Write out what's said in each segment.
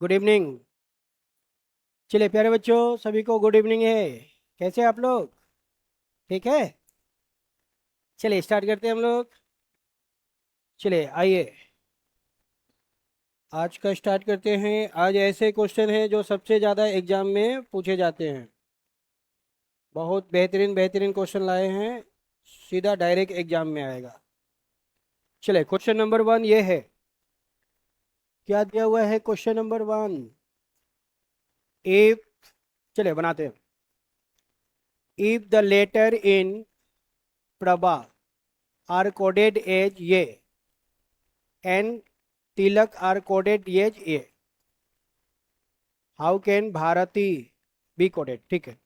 Good evening. चलिए प्यारे बच्चों, सभी को गुड इवनिंग है। कैसे हैं आप लोग? ठीक है। चलिए स्टार्ट करते हैं हम लोग। चलिए आइए, आज का स्टार्ट करते हैं। आज ऐसे क्वेश्चन हैं जो सबसे ज़्यादा एग्जाम में पूछे जाते हैं। बहुत बेहतरीन बेहतरीन क्वेश्चन लाए हैं, सीधा डायरेक्ट एग्जाम में आएगा। चलिए क्वेश्चन नंबर 1 ये है। क्या दिया हुआ है क्वेश्चन नंबर 1? इफ, चलिए बनाते हैं। If the letter in Prabha are coded as Y and Tilak are coded as A, how can Bharati be coded? ठीक है।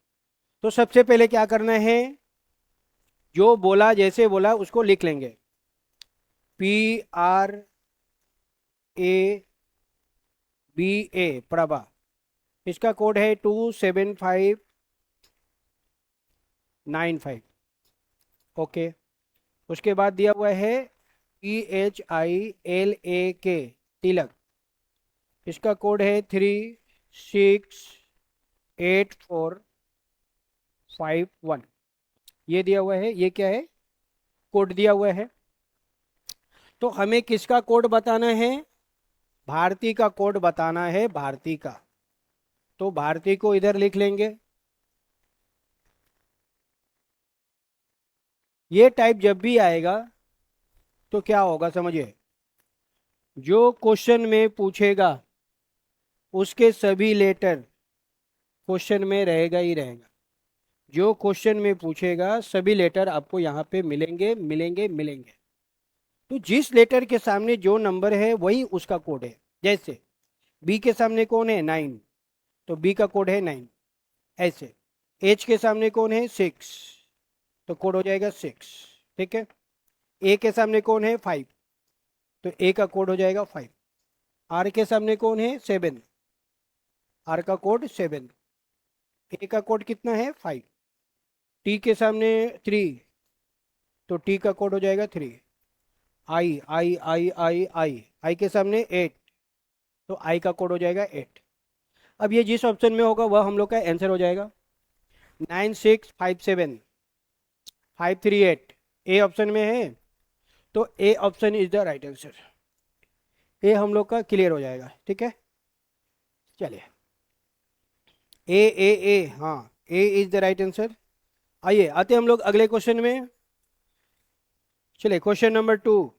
तो सबसे पहले क्या करना है, जो बोला जैसे बोला उसको लिख लेंगे। पी आर ए बी ए, प्रभा। इसका कोड है 27595। ओके। उसके बाद दिया हुआ है THILAK, तिलक। इसका कोड है 368451। ये दिया हुआ है, ये क्या है, कोड दिया हुआ है। तो हमें किसका कोड बताना है? भारती का कोड बताना है, भारती का। तो भारती को इधर लिख लेंगे। ये टाइप जब भी आएगा तो क्या होगा समझिए, जो क्वेश्चन में पूछेगा उसके सभी लेटर क्वेश्चन में रहेगा ही रहेगा। जो क्वेश्चन में पूछेगा सभी लेटर आपको यहाँ पे मिलेंगे मिलेंगे मिलेंगे। तो जिस लेटर के सामने जो नंबर है वही उसका कोड है। जैसे बी के सामने कौन है? 9, तो बी का कोड है 9। ऐसे एच के सामने कौन है? 6, तो कोड हो जाएगा 6। ठीक है। ए के सामने कौन है? 5, तो ए का कोड हो जाएगा 5। आर के सामने कौन है? 7, आर का कोड 7। ए का कोड कितना है? 5। टी के सामने 3, तो टी का कोड हो जाएगा 3। आई आई आई आई आई आई के सामने 8, तो आई का कोड हो जाएगा 8। अब ये जिस ऑप्शन में होगा वह हम लोग का आंसर हो जाएगा। 9657538 ए ऑप्शन में है, तो A option is the right answer. A हम लोग का क्लियर हो जाएगा। ठीक है। चलिए, ए हाँ, ए इज द राइट आंसर। आइए आते हम लोग अगले क्वेश्चन में। चलिए क्वेश्चन नंबर 2,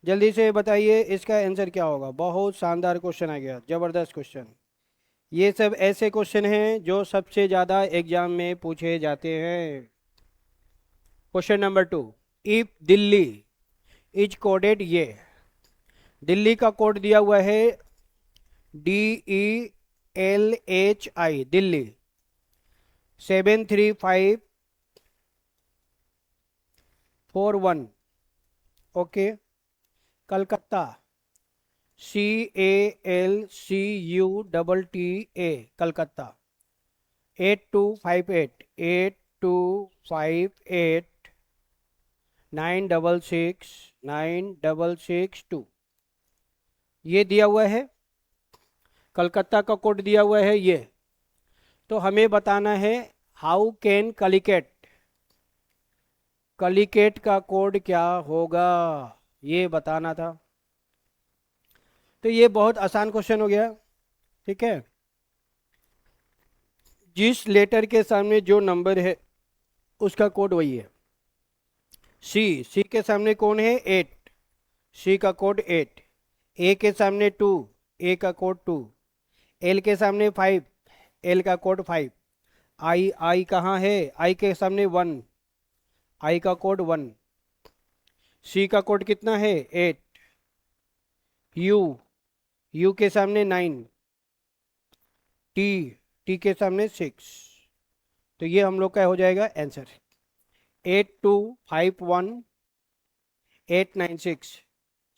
जल्दी से बताइए इसका आंसर क्या होगा। बहुत शानदार क्वेश्चन आ गया, जबरदस्त क्वेश्चन। ये सब ऐसे क्वेश्चन हैं जो सबसे ज्यादा एग्जाम में पूछे जाते हैं। Question number 2, if Delhi is coded ये, दिल्ली का कोड दिया हुआ है DELHI, Delhi 73541। Okay. Calcutta CALCUTTA, Calcutta 8258 ये दिया हुआ है। कलकत्ता का कोड दिया हुआ है ये। तो हमें बताना है हाउ कैन कलिकेट, कलिकेट का कोड क्या होगा, ये बताना था। तो ये बहुत आसान क्वेश्चन हो गया। ठीक है। जिस लेटर के सामने जो नंबर है उसका कोड वही है। सी के सामने कौन है? 8, सी का कोड 8। ए के सामने 2, ए का कोड 2। एल के सामने 5, एल का कोड 5। आई कहाँ है? आई के सामने 1, आई का कोड 1। सी का कोड कितना है? 8। यू, यू के सामने 9। टी, टी के सामने 6। तो ये हम लोग का हो जाएगा answer, 8251 896।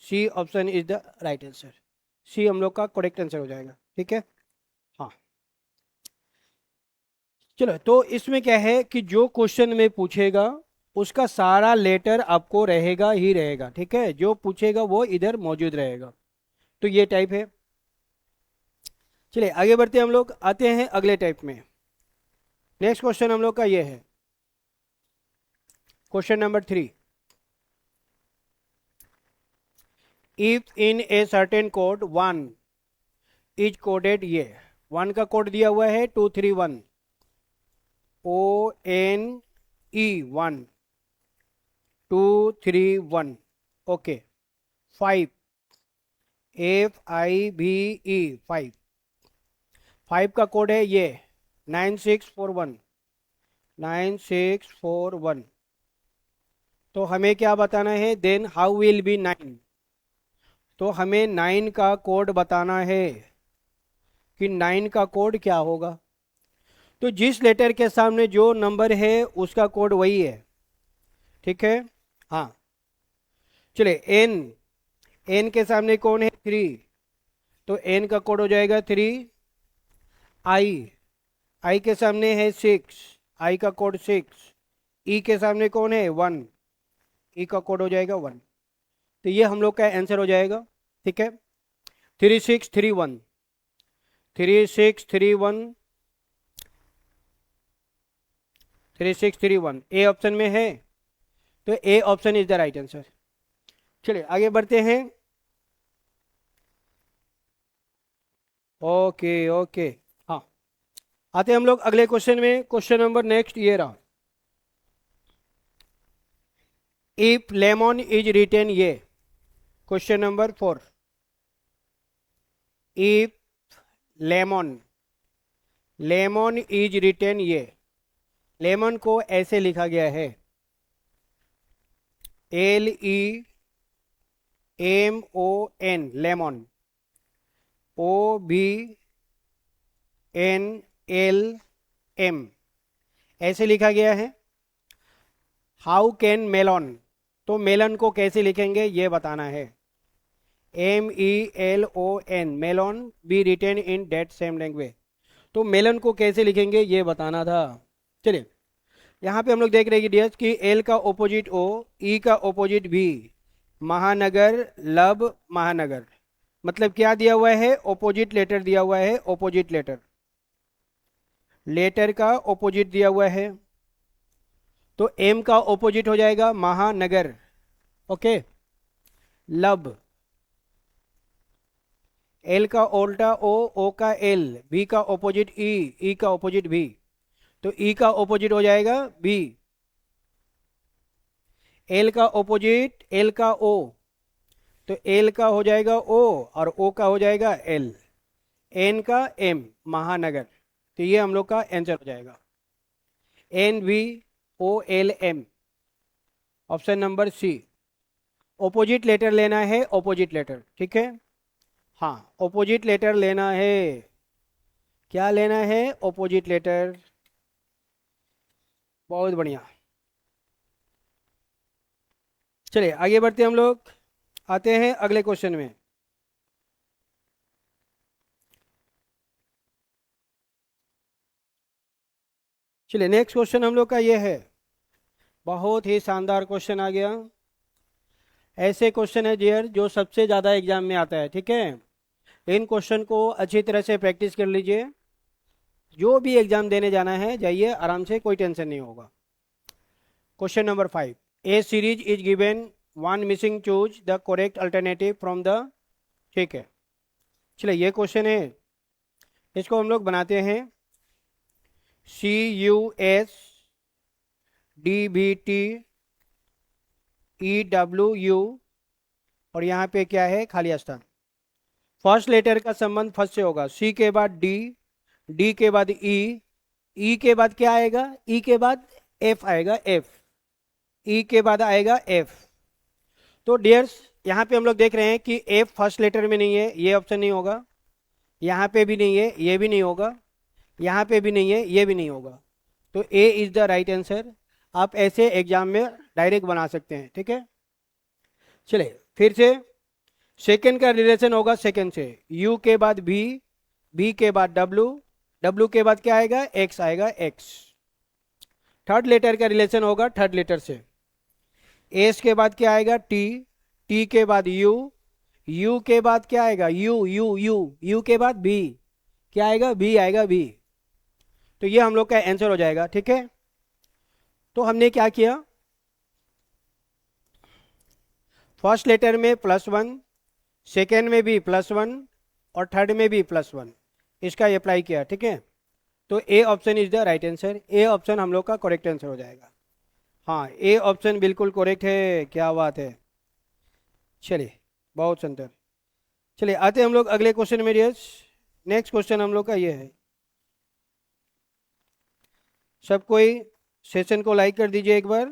C option is the right answer. C हम लोग का करेक्ट आंसर हो जाएगा। ठीक है। हाँ। चलो, तो इसमें क्या है कि जो क्वेश्चन में पूछेगा उसका सारा लेटर आपको रहेगा ही रहेगा। ठीक है। जो पूछेगा वो इधर मौजूद रहेगा। तो ये टाइप है। चलिए आगे बढ़ते हैं हम लोग, आते हैं अगले टाइप में। नेक्स्ट क्वेश्चन हम लोग का ये है question number 3। If in a certain code 1 is coded, ये 1 का कोड दिया हुआ है 231 ONE 1 231, ओके। 5 FIVE 5 का कोड है ये 9641। तो हमें क्या बताना है, देन हाउ विल बी 9। तो हमें 9 का कोड बताना है कि 9 का कोड क्या होगा। तो जिस लेटर के सामने जो नंबर है उसका कोड वही है, ठीक है। हाँ चलिए, एन के सामने कौन है 3, तो एन का कोड हो जाएगा 3। आई के सामने है 6, आई का कोड 6। ई के सामने कौन है 1, ई का कोड हो जाएगा 1। तो ये हम लोग का आंसर हो जाएगा, ठीक है। 3631 3631 ए ऑप्शन में है, तो A option is the right answer. चलिए आगे बढ़ते हैं। ओके ओके, हाँ आते हैं हम लोग अगले क्वेश्चन में। क्वेश्चन नंबर नेक्स्ट ये रहा, इफ लेमन इज रिटेन, ये question number 4। If lemon is written, ये लेमन को ऐसे लिखा गया है LEMON, लेमन, OBNLM ऐसे लिखा गया है। हाउ कैन मेलन, तो मेलन को कैसे लिखेंगे ये बताना है। MELON, melon be written in that same language. तो मेलन को कैसे लिखेंगे ये बताना था। चलिए यहाँ पे हम लोग देख रहे हैं डियर्स कि एल का ऑपोजिट O, ई का ऑपोजिट B, महानगर लब महानगर। मतलब क्या दिया हुआ है, ऑपोजिट लेटर दिया हुआ है, ऑपोजिट लेटर का ऑपोजिट दिया हुआ है। तो एम का ऑपोजिट हो जाएगा महानगर, ओके। लब, एल का उल्टा ओ का एल, बी का ऑपोजिट ई का ऑपोजिट भी, तो ई का ऑपोजिट हो जाएगा बी। एल का ऑपोजिट एल का ओ, तो एल का हो जाएगा ओ और ओ का हो जाएगा एल। एन का एम, महानगर। तो ये हम लोग का आंसर हो जाएगा NVOLM, option number C. Opposite letter लेना है, ऑपोजिट लेटर, ठीक है। हाँ ऑपोजिट लेटर लेना है, क्या लेना है, ऑपोजिट लेटर। बहुत बढ़िया। चलिए आगे बढ़ते हम लोग, आते हैं अगले क्वेश्चन में। चलिए नेक्स्ट क्वेश्चन हम लोग का ये है, बहुत ही शानदार क्वेश्चन आ गया। ऐसे क्वेश्चन है डियर जो सबसे ज़्यादा एग्जाम में आता है, ठीक है। इन क्वेश्चन को अच्छी तरह से प्रैक्टिस कर लीजिए। जो भी एग्जाम देने जाना है जाइए आराम से, कोई टेंशन नहीं होगा। Question number 5, A series is given, one missing, choose the correct alternative from the, ठीक है। चलिए ये क्वेश्चन है, इसको हम लोग बनाते हैं CUSDBTEWU, और यहाँ पे क्या है, खाली स्थान। फर्स्ट लेटर का संबंध फर्स्ट से होगा, सी के बाद डी, डी के बाद ई, ई के बाद क्या आएगा, ई के बाद एफ आएगा, एफ, ई के बाद आएगा एफ। तो डियर्स यहाँ पे हम लोग देख रहे हैं कि एफ फर्स्ट लेटर में नहीं है, ये ऑप्शन नहीं होगा। यहाँ पे भी नहीं है, ये भी नहीं होगा। यहाँ पे भी नहीं है, ये भी नहीं होगा। तो ए इज द राइट आंसर। आप ऐसे एग्जाम में डायरेक्ट बना सकते हैं, ठीक है। चलिए फिर से, सेकंड का रिलेशन होगा सेकंड से, यू के बाद बी, बी के बाद डब्लू, डब्लू के बाद क्या आएगा, एक्स आएगा, एक्स। थर्ड लेटर का रिलेशन होगा थर्ड लेटर से, एस के बाद क्या आएगा, टी, टी के बाद यू, यू के बाद क्या आएगा, यू यू यू, यू के बाद बी, क्या आएगा, बी आएगा, बी। तो ये हम लोग का आंसर हो जाएगा, ठीक है। तो हमने क्या किया, फर्स्ट लेटर में +1, सेकेंड में भी +1 और थर्ड में भी +1, इसका अप्लाई किया, ठीक है। तो A option is the right answer, A option हम लोग का करेक्ट आंसर हो जाएगा। हाँ, ए ऑप्शन बिल्कुल करेक्ट है, क्या बात है। चलिए, बहुत सुंदर। चलिए आते हैं हम लोग अगले क्वेश्चन में डियर्स। नेक्स्ट क्वेश्चन हम लोग का ये है, सब कोई सेशन को लाइक कर दीजिए एक बार,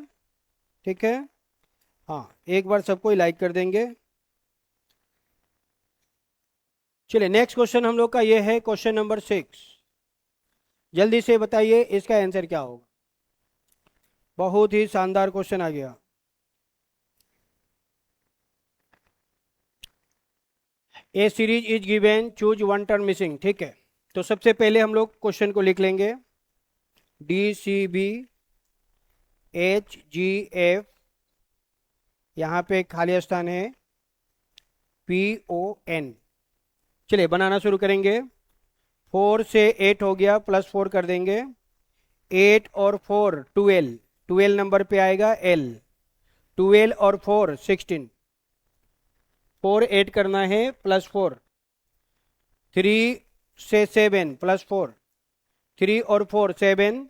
ठीक है। हाँ, एक बार सबको लाइक कर देंगे। चलिए नेक्स्ट क्वेश्चन हम लोग का ये है, क्वेश्चन नंबर 6। जल्दी से बताइए इसका आंसर क्या होगा। बहुत ही शानदार क्वेश्चन आ गया। A series is given, choose one term missing, ठीक है। तो सबसे पहले हम लोग क्वेश्चन को लिख लेंगे, DCB HGF, यहाँ पे खाली स्थान है, PON। चलिए बनाना शुरू करेंगे। 4 से 8 हो गया, +4 कर देंगे। 8 और 4 12, 12 नंबर पे आएगा L। 12 और 4 16, 4 8 करना है, +4। 3 से 7 +4, 3 और 4 7,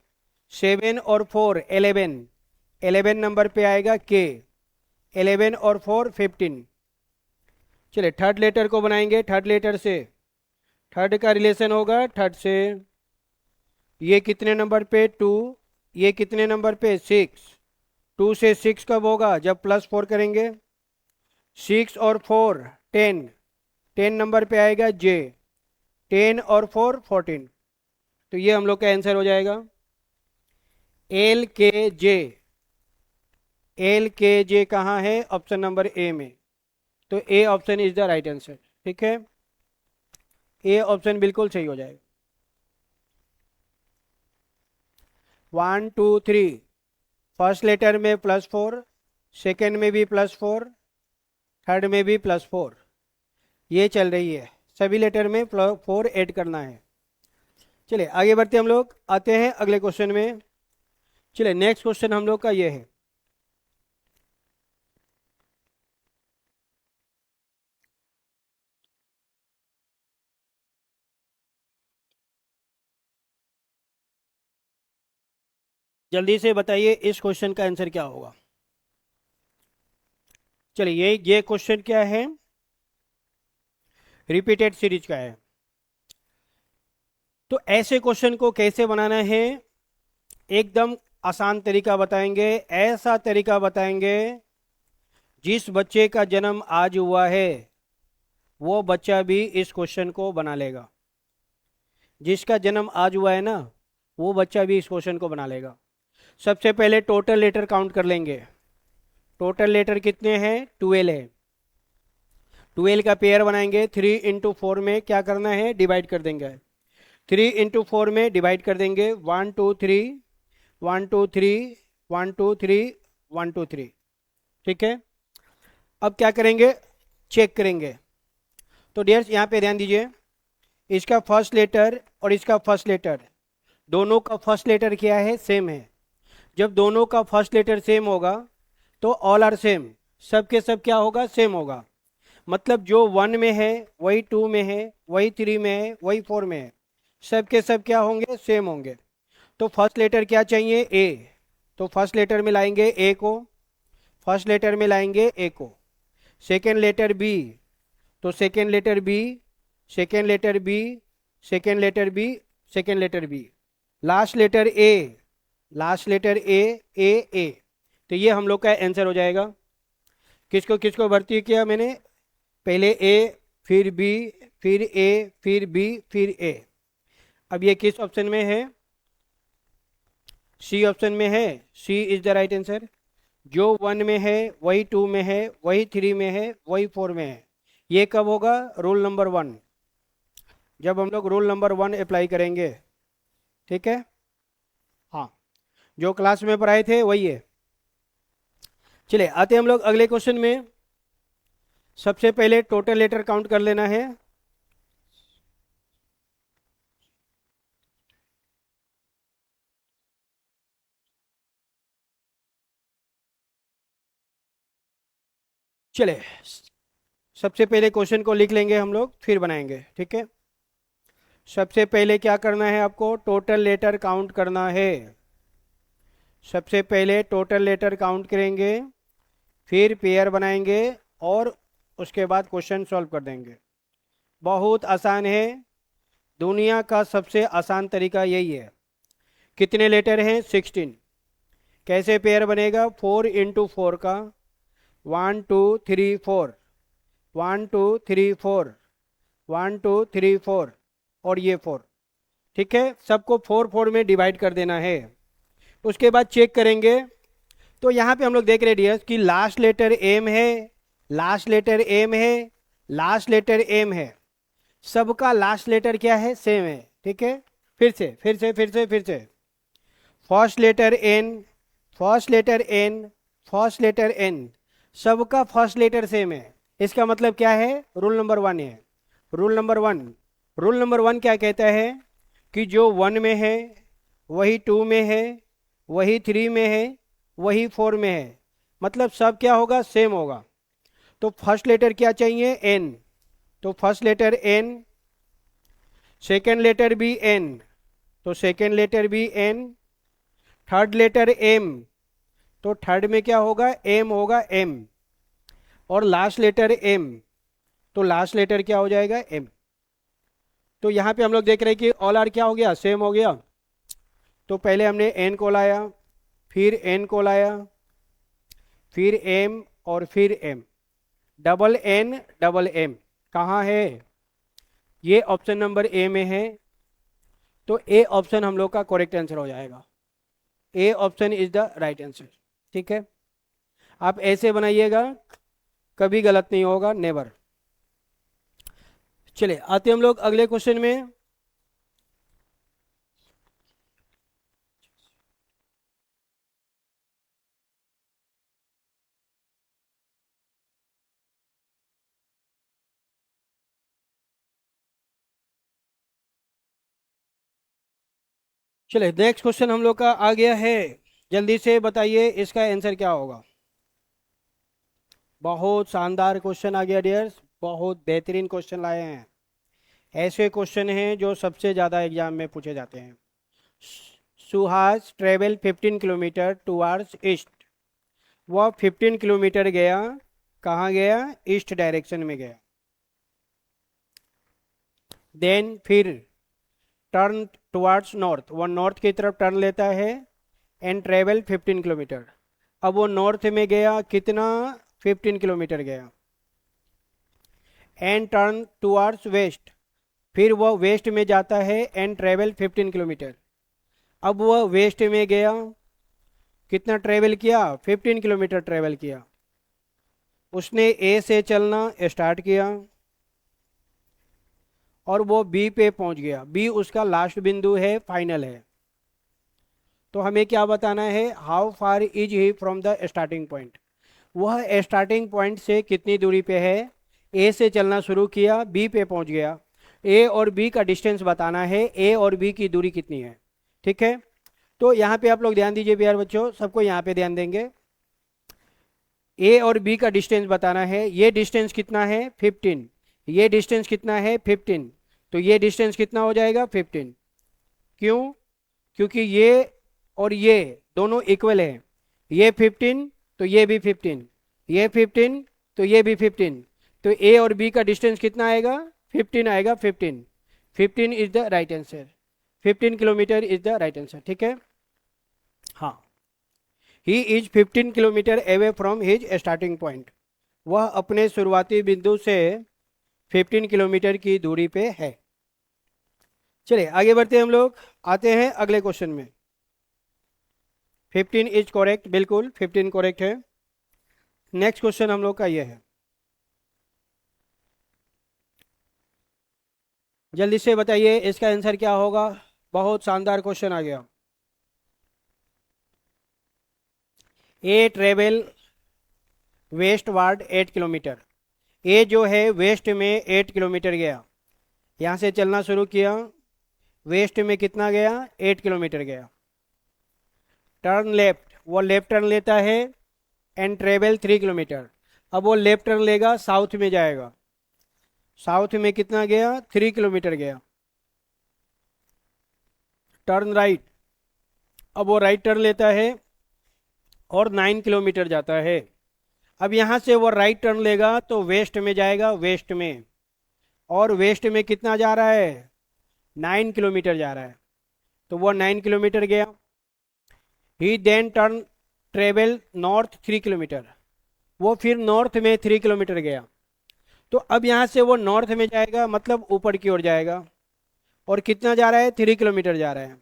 7 और 4 11, 11 नंबर पे आएगा K। 11 और 4 15। चलिए थर्ड लेटर को बनाएंगे, थर्ड लेटर से, थर्ड का रिलेशन होगा थर्ड से। ये कितने नंबर पे 2, ये कितने नंबर पे 6। 2 से 6 कब होगा, जब +4 करेंगे। 6 और 4 10, 10 नंबर पे आएगा J। 10 और 4 14। तो ये हम लोग का आंसर हो जाएगा, LKJ। LKJ कहाँ है, ऑप्शन नंबर ए में। तो A option is the right answer, ठीक है। ए ऑप्शन बिल्कुल सही हो जाएगा। 1 2 3, फर्स्ट लेटर में +4, सेकेंड में भी +4, थर्ड में भी +4, ये चल रही है। सभी लेटर में +4 ऐड करना है। चलिए आगे बढ़ते हम लोग, आते हैं अगले क्वेश्चन में। चलिए नेक्स्ट क्वेश्चन हम लोग का ये है, जल्दी से बताइए इस क्वेश्चन का आंसर क्या होगा। चलिए ये क्वेश्चन क्या है, रिपीटेड सीरीज का है। तो ऐसे क्वेश्चन को कैसे बनाना है, एकदम आसान तरीका बताएंगे, ऐसा तरीका बताएंगे जिस बच्चे का जन्म आज हुआ है वो बच्चा भी इस क्वेश्चन को बना लेगा। जिसका जन्म आज हुआ है ना, वो बच्चा भी इस क्वेश्चन को बना लेगा। सबसे पहले टोटल लेटर काउंट कर लेंगे। टोटल लेटर कितने हैं, 12 है। 12 का पेयर बनाएंगे। 3 इंटू 4 में क्या करना है, डिवाइड कर देंगे। 3 इंटू 4 में डिवाइड कर देंगे। 1 2 3, 1 2 3, 1 2 3, 1 2 3, ठीक है। अब क्या करेंगे, चेक करेंगे। तो डियर्स यहाँ पे ध्यान दीजिए, इसका फर्स्ट लेटर और इसका फर्स्ट लेटर, दोनों का फर्स्ट लेटर क्या है, सेम है। जब दोनों का फर्स्ट लेटर सेम होगा तो ऑल आर सेम, सब के सब क्या होगा, सेम होगा। मतलब जो 1 में है वही 2 में है, वही 3 में है, वही 4 में है, सब के सब क्या होंगे, सेम होंगे। तो फर्स्ट लेटर क्या चाहिए, ए। तो फर्स्ट लेटर में लाएंगे ए को, फर्स्ट लेटर में लाएंगे ए को। सेकेंड लेटर बी, तो second letter B, second letter B, second letter B, second letter B. Last letter A, last letter A, A A. तो ये हम लोग का आंसर हो जाएगा। किसको किसको भर्ती किया मैंने, पहले ए, फिर बी, फिर ए, फिर बी, फिर ए। अब ये किस ऑप्शन में है, सी ऑप्शन में है। C is the right answer. जो 1 में है वही 2 में है, वही 3 में है, वही 4 में है। ये कब होगा, रूल नंबर 1, जब हम लोग रूल नंबर 1 अप्लाई करेंगे, ठीक है। हाँ, जो क्लास में पढ़ाए थे वही है। चलिए आते हम लोग अगले क्वेश्चन में। सबसे पहले टोटल लेटर काउंट कर लेना है। चले, सबसे पहले क्वेश्चन को लिख लेंगे हम लोग, फिर बनाएंगे, ठीक है। सबसे पहले क्या करना है आपको, टोटल लेटर काउंट करना है। सबसे पहले टोटल लेटर काउंट करेंगे, फिर पेयर बनाएंगे और उसके बाद क्वेश्चन सॉल्व कर देंगे। बहुत आसान है, दुनिया का सबसे आसान तरीका यही है। कितने लेटर हैं, 16। कैसे पेयर बनेगा, 4 इंटू 4 का, 1 2 3 4, 1 2 3 4, 1 2 3 4 और ये 4, ठीक है। सबको 4 4 में डिवाइड कर देना है। उसके बाद चेक करेंगे, तो यहाँ पे हम लोग देख रहे डियर्स कि लास्ट लेटर एम है, लास्ट लेटर एम है, लास्ट लेटर एम है, सबका लास्ट लेटर क्या है, सेम है, ठीक है। फिर से first letter N, first letter N, first letter N, सबका फर्स्ट लेटर सेम है। इसका मतलब क्या है, रूल नंबर 1 है। रूल नंबर वन क्या कहता है कि जो 1 में है वही 2 में है, वही 3 में है, वही 4 में है, मतलब सब क्या होगा, सेम होगा। तो फर्स्ट लेटर क्या चाहिए, एन, तो first letter N, second letter भी एन, तो सेकेंड लेटर भी एन, थर्ड लेटर एम, तो थर्ड में क्या होगा, एम होगा, एम, और लास्ट लेटर एम, तो लास्ट लेटर क्या हो जाएगा, एम। तो यहां पे हम लोग देख रहे हैं कि ऑल आर क्या हो गया, सेम हो गया। तो पहले हमने एन को लाया, फिर एन को लाया, फिर एम और फिर M, double N double M कहाँ है, ये ऑप्शन नंबर ए में है। तो ए ऑप्शन हम लोग का करेक्ट आंसर हो जाएगा। ए option is the right answer, ठीक है। आप ऐसे बनाइएगा, कभी गलत नहीं होगा, नेवर। चलिए आते हम लोग अगले क्वेश्चन में। चलिए नेक्स्ट क्वेश्चन हम लोग का आ गया है, जल्दी से बताइए इसका आंसर क्या होगा। बहुत शानदार क्वेश्चन आ गया डियर्स, बहुत बेहतरीन क्वेश्चन लाए हैं। ऐसे क्वेश्चन हैं जो सबसे ज़्यादा एग्जाम में पूछे जाते हैं। Suhas travel 15 kilometre towards east, वह 15 किलोमीटर गया, कहाँ गया, ईस्ट डायरेक्शन में गया। देन फिर टर्न टुवार्ड्स नॉर्थ, वह नॉर्थ की तरफ टर्न लेता है, एंड ट्रेवल 15 किलोमीटर। अब वो नॉर्थ में गया, कितना, 15 किलोमीटर गया। एंड टर्न टुवार्ड्स वेस्ट, फिर वह वेस्ट में जाता है, एंड ट्रेवल 15 किलोमीटर। अब वह वेस्ट में गया, कितना ट्रेवल किया, 15 किलोमीटर ट्रेवल किया। उसने ए से चलना स्टार्ट किया और वो बी पे पहुंच गया। बी उसका लास्ट बिंदु है, फाइनल है। तो हमें क्या बताना है, how far is he from the starting point, वह स्टार्टिंग पॉइंट से कितनी दूरी पे है। ए से चलना शुरू किया, बी पे पहुंच गया, ए और बी का डिस्टेंस बताना है, ए और बी की दूरी कितनी है, ठीक है। तो यहाँ पे आप लोग ध्यान दीजिए प्यारे बच्चों, सबको यहाँ पे ध्यान देंगे। ए और बी का डिस्टेंस बताना है, ये डिस्टेंस कितना है, 15, ये डिस्टेंस कितना है, 15, तो ये डिस्टेंस कितना हो जाएगा, 15। क्यों, क्योंकि ये और ये दोनों इक्वल है, ये 15 तो ये भी 15, ये 15 तो ये भी 15, तो ए और बी का डिस्टेंस कितना आएगा, 15 आएगा, 15। 15 is the right answer, 15 kilometre is the right answer, ठीक है। हाँ, he is 15 kilometre away from his starting point, वह अपने शुरुआती बिंदु से 15 किलोमीटर की दूरी पे है। चलिए आगे बढ़ते हैं हम लोग, आते हैं अगले क्वेश्चन में। 15 इज करेक्ट, बिल्कुल 15 करेक्ट है। नेक्स्ट क्वेश्चन हम लोग का ये है, जल्दी से बताइए इसका आंसर क्या होगा। बहुत शानदार क्वेश्चन आ गया। ए ट्रेवल वेस्ट वार्ड 8 किलोमीटर, ए जो है वेस्ट में 8 किलोमीटर गया, यहाँ से चलना शुरू किया, वेस्ट में कितना गया, 8 किलोमीटर गया। टर्न लेफ्ट, वो लेफ्ट टर्न लेता है, एंड ट्रेवल 3 किलोमीटर, अब वो लेफ्ट टर्न लेगा, साउथ में जाएगा। साउथ में कितना गया? 3 किलोमीटर गया। Turn right. अब वो राइट टर्न लेता है और 9 किलोमीटर जाता है। अब यहाँ से वो राइट टर्न लेगा तो वेस्ट में जाएगा, वेस्ट में। और वेस्ट में कितना जा रहा है? 9 किलोमीटर जा रहा है। तो वो 9 किलोमीटर गया। He then turn travel north 3 kilometre. वो फिर नॉर्थ में 3 किलोमीटर गया। तो अब यहाँ से वो नॉर्थ में जाएगा, मतलब ऊपर की ओर जाएगा। और कितना जा रहा है? 3 किलोमीटर जा रहा है।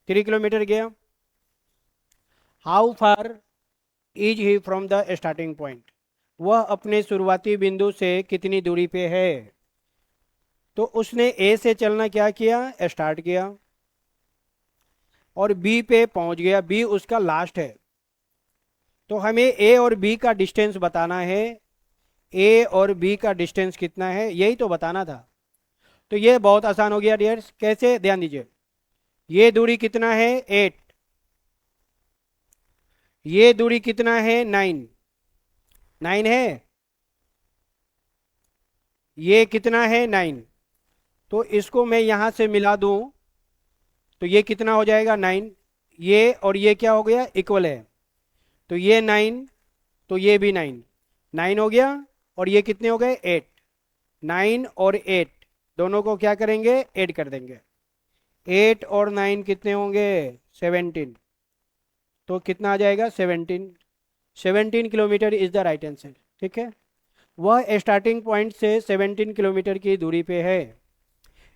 3 किलोमीटर गया। How far is he from the starting point? वह अपने शुरुआती बिंदु से कितनी दूरी पे है? तो उसने ए से चलना क्या किया? स्टार्ट किया और बी पे पहुंच गया। बी उसका लास्ट है। तो हमें ए और बी का डिस्टेंस बताना है। ए और बी का डिस्टेंस कितना है, यही तो बताना था। तो ये बहुत आसान हो गया डियर्स। कैसे? ध्यान दीजिए। ये दूरी कितना है? 8। ये दूरी कितना है? 9। 9 है। ये कितना है? 9। तो इसको मैं यहां से मिला दूं तो ये कितना हो जाएगा? 9। ये और ये क्या हो गया? इक्वल है। तो ये 9, तो ये भी 9। 9 हो गया। और ये कितने हो गए? 8। 9 और 8 दोनों को क्या करेंगे? ऐड कर देंगे। 8 और 9 कितने होंगे? 17। तो कितना आ जाएगा? 17। 17 kilometre is the right answer. ठीक है। वह स्टार्टिंग पॉइंट से 17 किलोमीटर की दूरी पे है।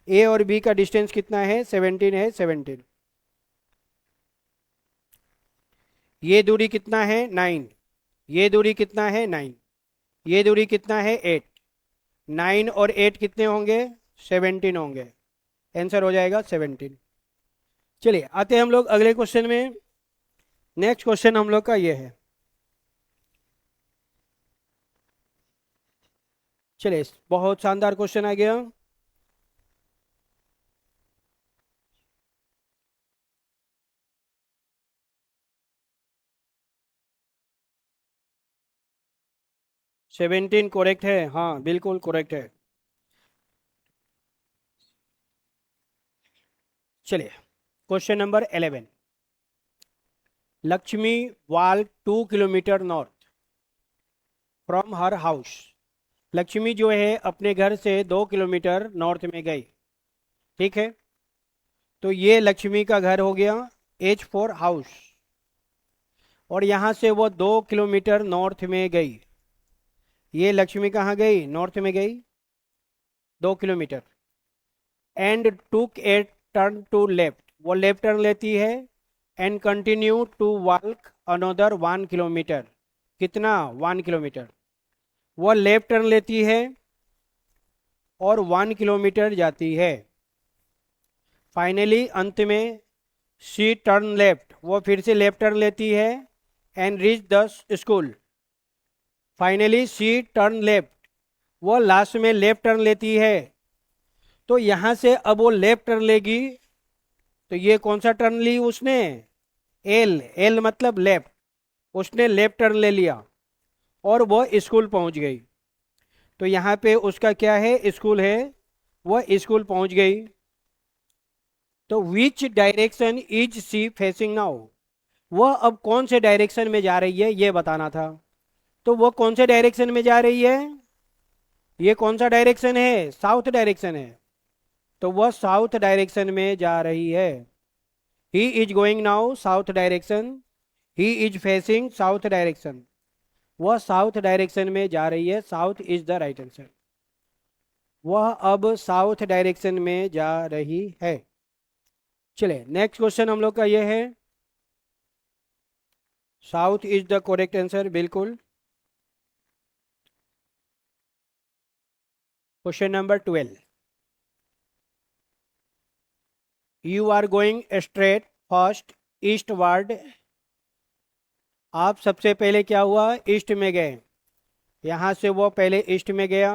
ए और बी का डिस्टेंस कितना है? 17 है। 17। ये दूरी कितना है? 9। ये दूरी कितना है? 9। ये दूरी कितना है? 8। 9 और 8 कितने होंगे? 17 होंगे। आंसर हो जाएगा 17। चलिए आते हैं हम लोग अगले क्वेश्चन में। नेक्स्ट क्वेश्चन हम लोग का ये है। चलिए, बहुत शानदार क्वेश्चन आ गया। सेवेंटीन करेक्ट है। हाँ बिल्कुल करेक्ट है। चलिए, question number 11। Lakshmi walk 2 kilometre north from her house. Lakshmi जो है अपने घर से 2 किलोमीटर नॉर्थ में गई। ठीक है। तो ये लक्ष्मी का घर हो गया, H4 हाउस। और यहां से वो 2 किलोमीटर नॉर्थ में गई। ये लक्ष्मी कहाँ गई? नॉर्थ में गई 2 kilometre. And took a turn to left. वो लेफ्ट टर्न लेती है। And continue to walk another 1 kilometre. कितना? 1 किलोमीटर। वो लेफ्ट टर्न लेती है और 1 किलोमीटर जाती है। फाइनली अंत में शी टर्न लेफ्ट। वो फिर से लेफ्ट टर्न लेती है and reach the school. Finally she turn left. वो लास्ट में लेफ्ट टर्न लेती है। तो यहां से अब वो लेफ्ट टर्न लेगी। तो ये कौन सा टर्न ली उसने? एल। एल मतलब लेफ्ट। उसने लेफ्ट टर्न ले लिया और वो स्कूल पहुंच गई। तो यहाँ पे उसका क्या है? स्कूल है। वह स्कूल पहुंच गई। तो which direction is sea facing now? वह अब कौन से डायरेक्शन में जा रही है, ये बताना था। तो वह कौन से डायरेक्शन में जा रही है? ये कौन सा डायरेक्शन है? साउथ डायरेक्शन है। तो वह साउथ डायरेक्शन में जा रही है। He is going now south direction. He is facing south direction. वह साउथ डायरेक्शन में जा रही है। South is the right answer. वह अब साउथ डायरेक्शन में जा रही है। चलिए नेक्स्ट क्वेश्चन हम लोग का यह है। South is the correct answer, बिल्कुल। Question number 12। You are going straight first eastward. आप सबसे पहले क्या हुआ? ईस्ट में गए। यहां से वो पहले ईस्ट में गया।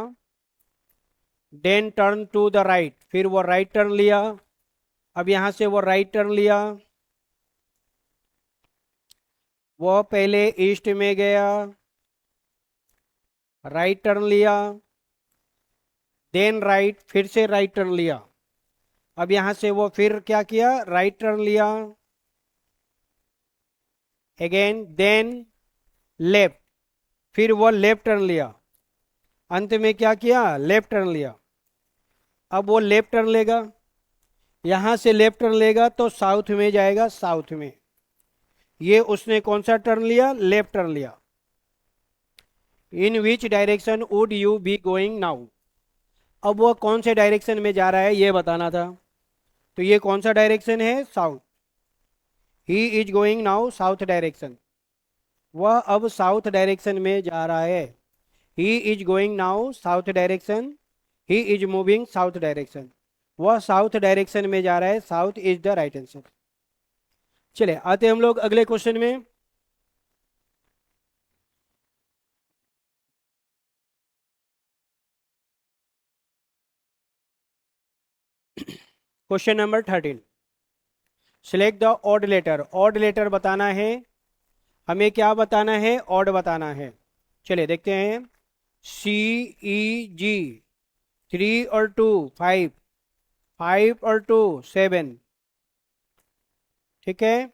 Then turn to the right. फिर वो राइट टर्न लिया। अब यहां से वो राइट टर्न लिया। वो पहले ईस्ट में गया। राइट टर्न लिया, देन राइट, फिर से राइट टर्न लिया। अब यहां से वो फिर क्या किया, राइट टर्न लिया, अगेन देन लेफ्ट, फिर वो लेफ्ट टर्न लिया, अंत में क्या किया, लेफ्ट टर्न लिया। अब वो लेफ्ट टर्न लेगा, यहां से लेफ्ट टर्न लेगा तो साउथ में जाएगा, साउथ में। ये उसने कौन सा टर्न लिया, लेफ्ट टर्न लिया। In which direction would you be going now. अब वो कौन से डायरेक्शन में जा रहा है ये बताना था। तो ये कौन सा डायरेक्शन है, south. He is going now south direction, वह अब साउथ डायरेक्शन में जा रहा है। He is going now south direction, he is moving south direction, वह साउथ डायरेक्शन में जा रहा है, south is the right answer. चले आते हम लोग अगले क्वेश्चन में। Question number 13, select the odd letter. Odd letter बताना है हमें, क्या बताना है, ऑड बताना है। चलिए देखते हैं। सी ई जी, 3 और 2 5, 5 और 2 7, ठीक है।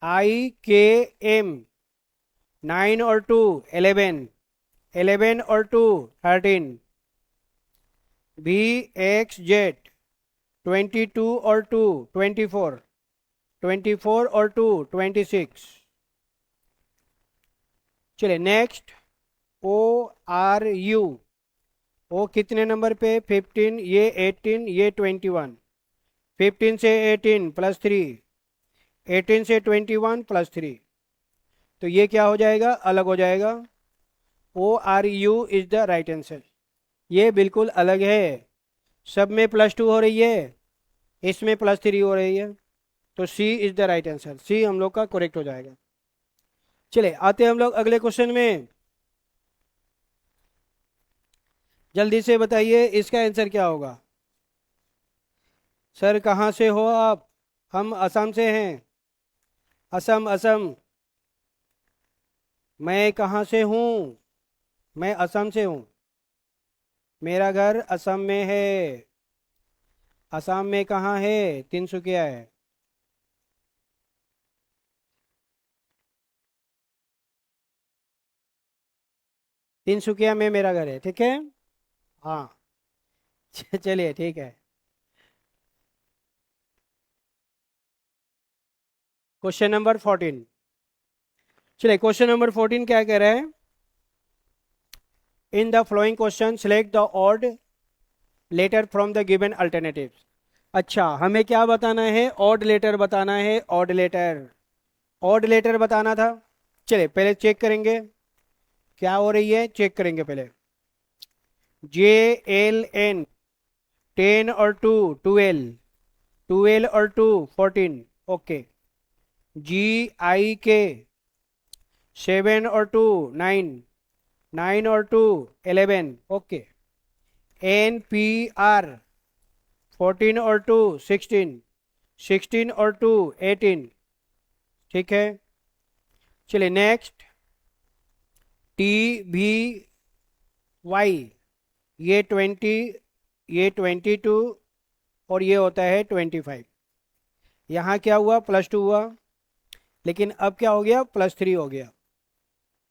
आई के एम, 9 और 2 11, 11 और 2 13। बी एक्स जेड, 22 और 2 24, 24 और 2 26। चलिए नेक्स्ट। ओ आर यू, ओ कितने नंबर पे, 15, ये 18, ये 21। 15 से 18 प्लस 3, 18 से 21 प्लस 3, तो ये क्या हो जाएगा, अलग हो जाएगा। O R U is the right answer. ये बिल्कुल अलग है, सब में +2 हो रही है, इसमें +3 हो रही है, तो सी is the right answer. C हम लोग का करेक्ट हो जाएगा। चले आते हैं हम लोग अगले क्वेश्चन में। जल्दी से बताइए इसका आंसर क्या होगा। सर कहाँ से हो आप, हम असम से हैं। असम, असम। मैं कहाँ से हूँ, मैं असम से हूँ, मेरा घर असम में है। असम में कहाँ है, तिनसुकिया है। तिनसुकिया में मेरा घर है, ठीक है। हाँ। चलिए ठीक है। Question number 14। चलिए क्वेश्चन नंबर 14 क्या कह रहा है। In the following question select the odd letter from the given alternatives. अच्छा हमें क्या बताना है, ऑड लेटर बताना है, ऑड लेटर। ऑड लेटर बताना था। चलिए पहले चेक करेंगे क्या हो रही है, चेक करेंगे पहले। जे एल एन, 10 और 2 12, 12 और 2 14, ओके। जी आई के, 7 और 2 9, 9 और 2 11, ओके। एन पी आर, 14 और 2 16, 16 और 2 18, ठीक है। चलिए नेक्स्ट। टी भी वाई, ये 20, ये 22 और ये होता है 25। यहाँ क्या हुआ, +2 हुआ, लेकिन अब क्या हो गया, +3 हो गया,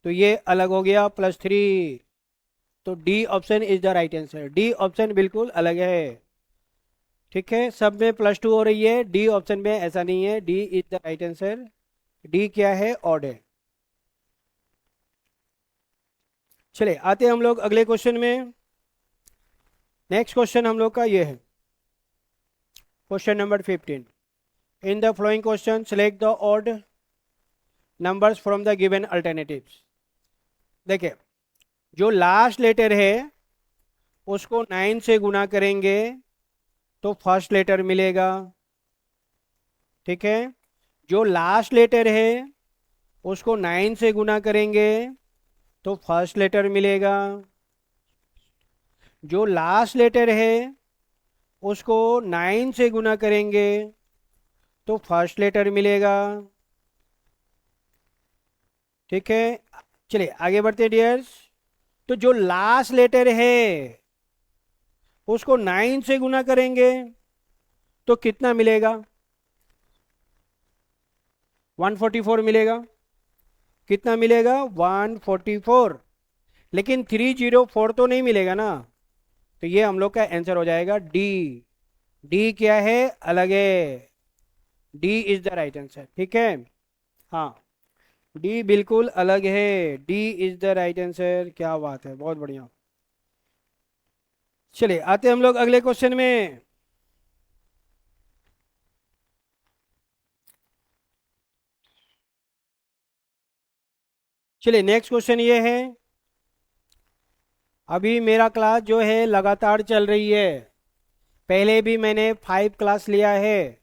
तो ये अलग हो गया, +3। तो D option is the right answer. D option बिल्कुल अलग है, ठीक है। सब में +2 हो रही है, डी ऑप्शन में ऐसा नहीं है, D is the right answer. D क्या है, ऑड है। चले आते हैं हम लोग अगले क्वेश्चन में। नेक्स्ट क्वेश्चन हम लोग का ये है, question number 15। In the following question select the odd numbers from the given alternatives. देखिए जो लास्ट लेटर है उसको 9 से गुना करेंगे तो फर्स्ट लेटर मिलेगा, ठीक है। जो लास्ट लेटर है उसको 9 से गुना करेंगे तो फर्स्ट लेटर मिलेगा। जो लास्ट लेटर है उसको 9 से गुना करेंगे तो फर्स्ट लेटर मिलेगा, ठीक है। चलिए आगे बढ़ते डियर्स। तो जो लास्ट लेटर है उसको 9 से गुना करेंगे तो कितना मिलेगा? 144 मिलेगा। कितना मिलेगा? 144। लेकिन 304 तो नहीं मिलेगा ना, तो ये हम लोग का आंसर हो जाएगा डी। डी क्या है? अलग है। D is the right answer. ठीक है, हाँ, डी बिल्कुल अलग है। D is the right answer. क्या बात है, बहुत बढ़िया। चलिए आते हम लोग अगले क्वेश्चन में। चलिए नेक्स्ट क्वेश्चन ये है। अभी मेरा क्लास जो है लगातार चल रही है। पहले भी मैंने 5 क्लास लिया है।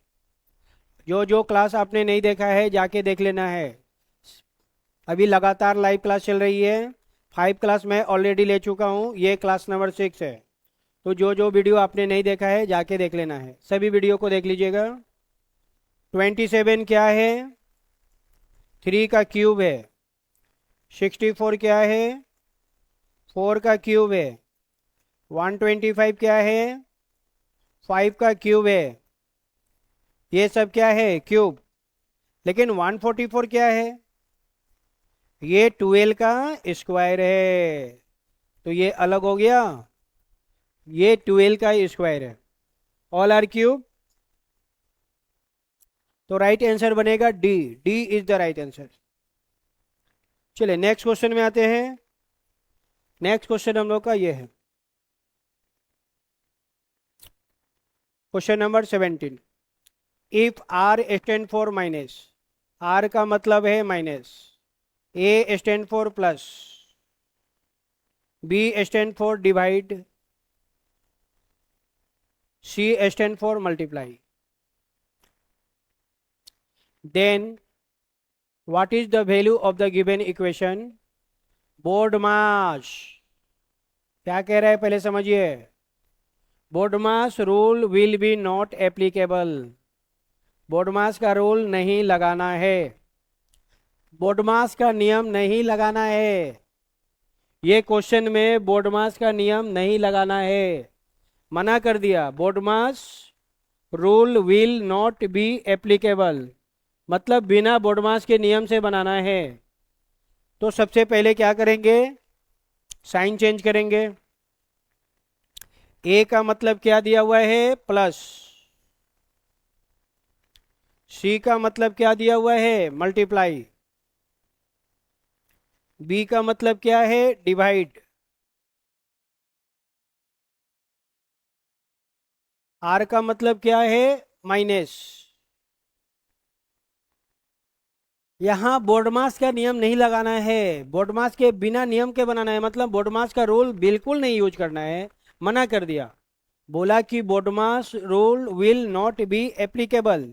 जो जो क्लास आपने नहीं देखा है जाके देख लेना है। अभी लगातार लाइव क्लास चल रही है। 5 क्लास मैं ऑलरेडी ले चुका हूँ, ये क्लास नंबर 6 है। तो जो जो वीडियो आपने नहीं देखा है जाके देख लेना है, सभी वीडियो को देख लीजिएगा। 27 क्या है? 3 का क्यूब है। 64 क्या है? 4 का क्यूब है। 125 क्या है? 5 का क्यूब है। ये सब क्या है? क्यूब। लेकिन 144 क्या है? ये 12 का स्क्वायर है। तो ये अलग हो गया, ये 12 का स्क्वायर है। All are cube. तो राइट आंसर बनेगा D. D is the right answer. चलिए नेक्स्ट क्वेश्चन में आते हैं। नेक्स्ट क्वेश्चन हम लोग का ये है, question number 17। If R stand for minus, R का मतलब है minus, A stand for plus, B stand for divide, C stand for multiply, then what is the value of the given equation? BODMAS. क्या कह रहा है पहले समझिए। BODMAS rule will be not applicable. BODMAS का rule नहीं लगाना है। बोर्ड मास का नियम नहीं लगाना है। ये क्वेश्चन में बोर्ड मास का नियम नहीं लगाना है, मना कर दिया। Board mass rule will not be applicable, मतलब बिना बोर्ड मास के नियम से बनाना है। तो सबसे पहले क्या करेंगे? साइन चेंज करेंगे। ए का मतलब क्या दिया हुआ है? प्लस। सी का मतलब क्या दिया हुआ है? मल्टीप्लाई। बी का मतलब क्या है? डिवाइड। आर का मतलब क्या है? माइनस। यहाँ बोर्डमास का नियम नहीं लगाना है, बोर्डमास के बिना नियम के बनाना है, मतलब बोर्डमास का रूल बिल्कुल नहीं यूज करना है, मना कर दिया। बोला कि BODMAS rule will not be applicable,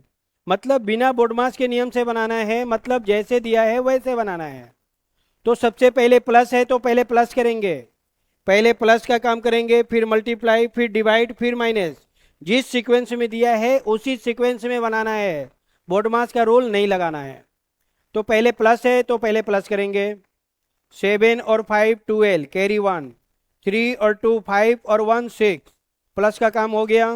मतलब बिना बोर्डमास के नियम से बनाना है, मतलब जैसे दिया है वैसे बनाना है। तो सबसे पहले प्लस है तो पहले प्लस करेंगे, पहले प्लस का काम करेंगे, फिर मल्टीप्लाई, फिर डिवाइड, फिर माइनस। जिस सीक्वेंस में दिया है उसी सीक्वेंस में बनाना है, बोर्डमास का रूल नहीं लगाना है। तो पहले प्लस है तो पहले प्लस करेंगे। 7 और 5 12, कैरी 1, 3 और 2 5 और 1 6, प्लस का काम हो गया।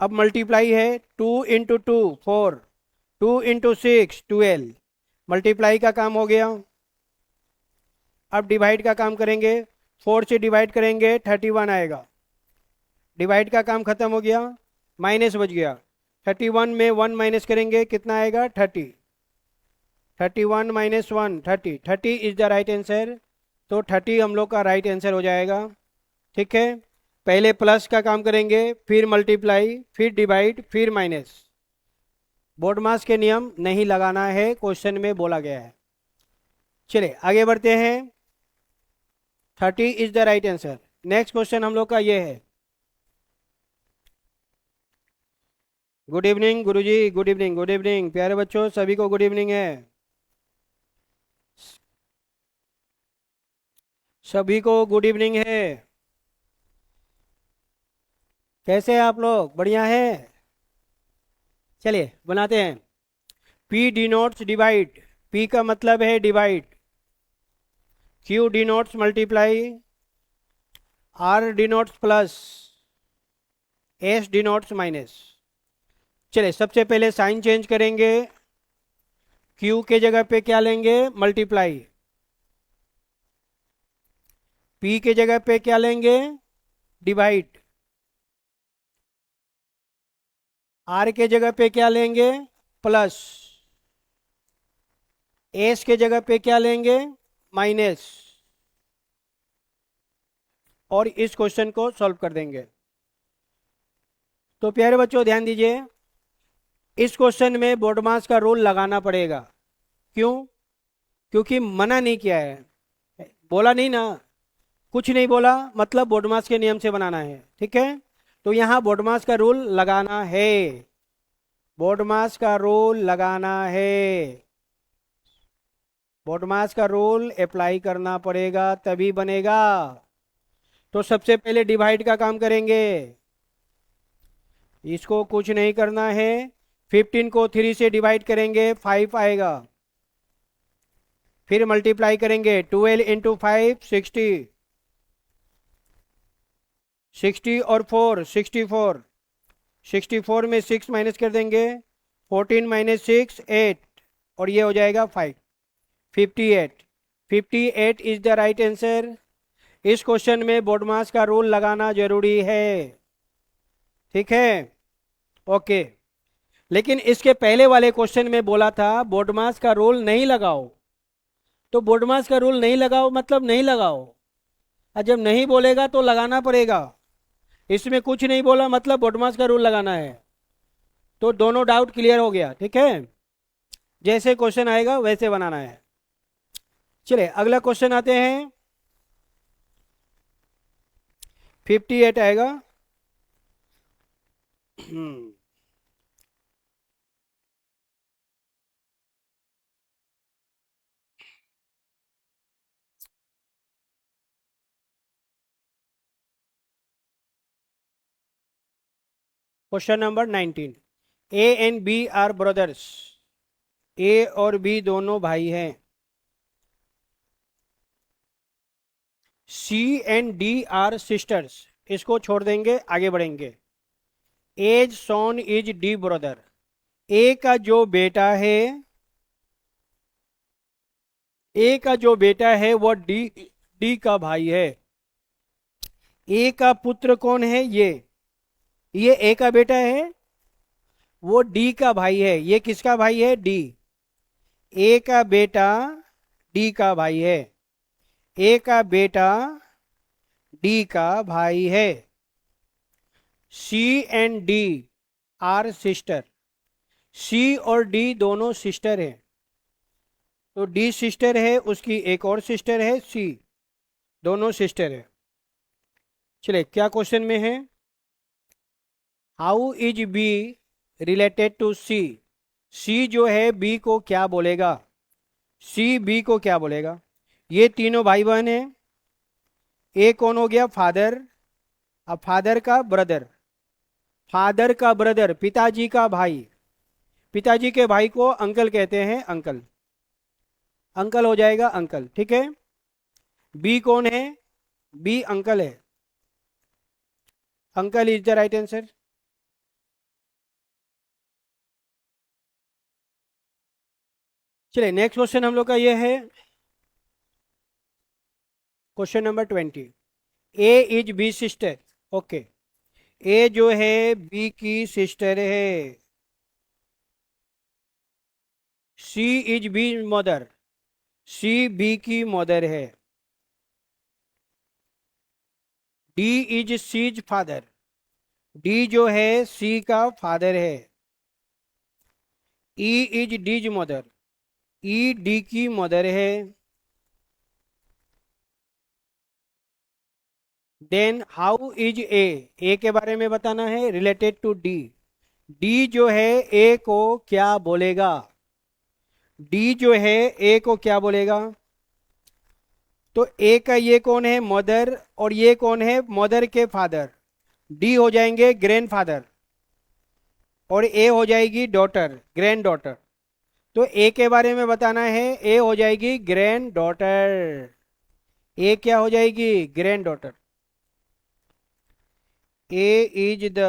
अब मल्टीप्लाई है, 2 इंटू 2 4, 2 इंटू 6 12, मल्टीप्लाई का काम हो गया। अब डिवाइड का काम करेंगे, 4 से डिवाइड करेंगे 31 आएगा, डिवाइड का काम खत्म हो गया, माइनस बच गया। 31 में 1 माइनस करेंगे, कितना आएगा? 30। 31 minus 1 30, 30 is the right answer. तो 30 हम लोग का राइट आंसर हो जाएगा। ठीक है, पहले प्लस का काम करेंगे, फिर मल्टीप्लाई, फिर डिवाइड, फिर माइनस। बोर्ड मास के नियम नहीं लगाना है, क्वेश्चन में बोला गया है। चलिए आगे बढ़ते हैं। 30 is the right answer. Next question हम लोग का ये है। गुड इवनिंग गुरुजी, गुड इवनिंग, गुड इवनिंग प्यारे बच्चों, सभी को गुड इवनिंग है। सभी को गुड इवनिंग है। कैसे हैं आप लोग? बढ़िया है। चलिए बनाते हैं। P डिनोट्स डिवाइड, P का मतलब है divide, Q denotes multiply, R denotes plus, S denotes minus. चलिए सबसे पहले साइन चेंज करेंगे, Q के जगह पे क्या लेंगे, मल्टीप्लाई, P के जगह पे क्या लेंगे, डिवाइड, R के जगह पे क्या लेंगे, प्लस, S के जगह पे क्या लेंगे, माइनस, और इस क्वेश्चन को सॉल्व कर देंगे। तो प्यारे बच्चों ध्यान दीजिए, इस क्वेश्चन में बोर्डमास का रूल लगाना पड़ेगा। क्यों? क्योंकि मना नहीं किया है, बोला नहीं ना, कुछ नहीं बोला, मतलब बोर्डमास के नियम से बनाना है, ठीक है। तो यहाँ बोर्डमास का रूल लगाना है, बोर्डमास का रूल लगाना है, बोर्डमास का रूल अप्लाई करना पड़ेगा तभी बनेगा। तो सबसे पहले डिवाइड का काम करेंगे, इसको कुछ नहीं करना है, 15 को 3 से डिवाइड करेंगे 5 आएगा, फिर मल्टीप्लाई करेंगे 12 इंटू 5 60, 60 और 4 64, 64 में 6 माइनस कर देंगे, 14 माइनस 6 8, और ये हो जाएगा 5, 58, 58 इज द राइट आंसर। इस क्वेश्चन में बोर्डमास का रूल लगाना जरूरी है, ठीक है, ओके। लेकिन इसके पहले वाले क्वेश्चन में बोला था बोर्डमास का रूल नहीं लगाओ, तो बोर्डमास का रूल नहीं लगाओ मतलब नहीं लगाओ, और जब नहीं बोलेगा तो लगाना पड़ेगा। इसमें कुछ नहीं बोला मतलब बोर्डमास का रूल लगाना है। तो दोनों डाउट क्लियर हो गया, ठीक है, जैसे क्वेश्चन आएगा वैसे बनाना है। चलिए अगला क्वेश्चन आते हैं, 58 आएगा। Question number 19, A and B are brothers, A और बी दोनों भाई हैं, C and D are sisters, इसको छोड़ देंगे, आगे बढ़ेंगे। As son is D brother, A का जो बेटा है, ए का जो बेटा है वह डी डी का भाई है। ए का पुत्र कौन है, ये ए का बेटा है, वो डी का भाई है। ये किसका भाई है, डी, ए का बेटा डी का भाई है, ए का बेटा डी का भाई है। सी एंड डी आर सिस्टर, सी और डी दोनों सिस्टर हैं, तो डी सिस्टर है, उसकी एक और सिस्टर है सी, दोनों सिस्टर है। चलिए क्या क्वेश्चन में है, how is B related to C, C जो है बी को क्या बोलेगा, सी बी को क्या बोलेगा। ये तीनों भाई बहन हैं, ए कौन हो गया, फादर, अब फादर का ब्रदर, फादर का ब्रदर पिताजी का भाई, पिताजी के भाई को अंकल कहते हैं, अंकल, अंकल हो जाएगा अंकल, ठीक है। बी कौन है, बी अंकल है, uncle is the right answer. चलिए नेक्स्ट क्वेश्चन हम लोग का ये है, question number 20, A is B sister, okay, A जो है बी की सिस्टर है, C is B mother, C B की मदर है, D is C's father, D जो है सी का फादर है, E is D's mother, E D की मदर है। देन हाउ इज ए के बारे में बताना है, रिलेटेड टू डी, डी जो है ए को क्या बोलेगा, डी जो है ए को क्या बोलेगा। तो ए का ये कौन है, मदर, और ये कौन है, मदर के फादर, डी हो जाएंगे ग्रैंड फादर, और ए हो जाएगी डॉटर, ग्रैंड डॉटर। तो ए के बारे में बताना है, ए हो जाएगी ग्रैंड डॉटर। ए क्या हो जाएगी? Grand daughter. A is the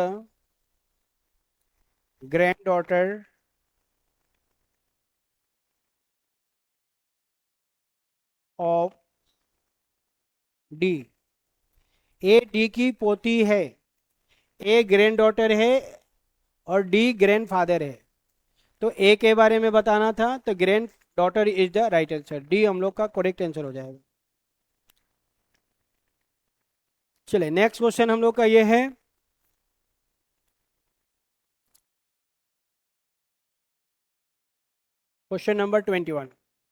grand daughter of D. A D की पोती है, ए ग्रैंड डॉटर है और डी ग्रैंड फादर है। तो ए के बारे में बताना था, तो grand daughter is the right answer. D हम लोग का करेक्ट आंसर हो जाएगा। चलिए नेक्स्ट क्वेश्चन हम लोग का ये है, question number 21।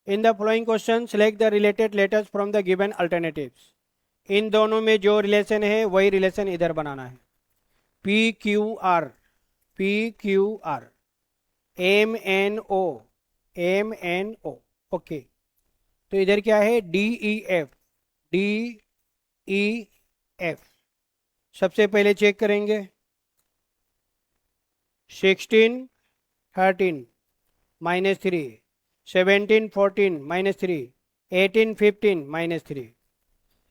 In the following question select the related letters from the given alternatives. इन दोनों में जो रिलेशन है वही रिलेशन इधर बनाना है। P Q R, P Q R, M N O, M N O. Okay, तो इधर क्या है? D E F, D E F. सबसे पहले चेक करेंगे। 16 13 -3, 17 14 -3, 18 15 -3,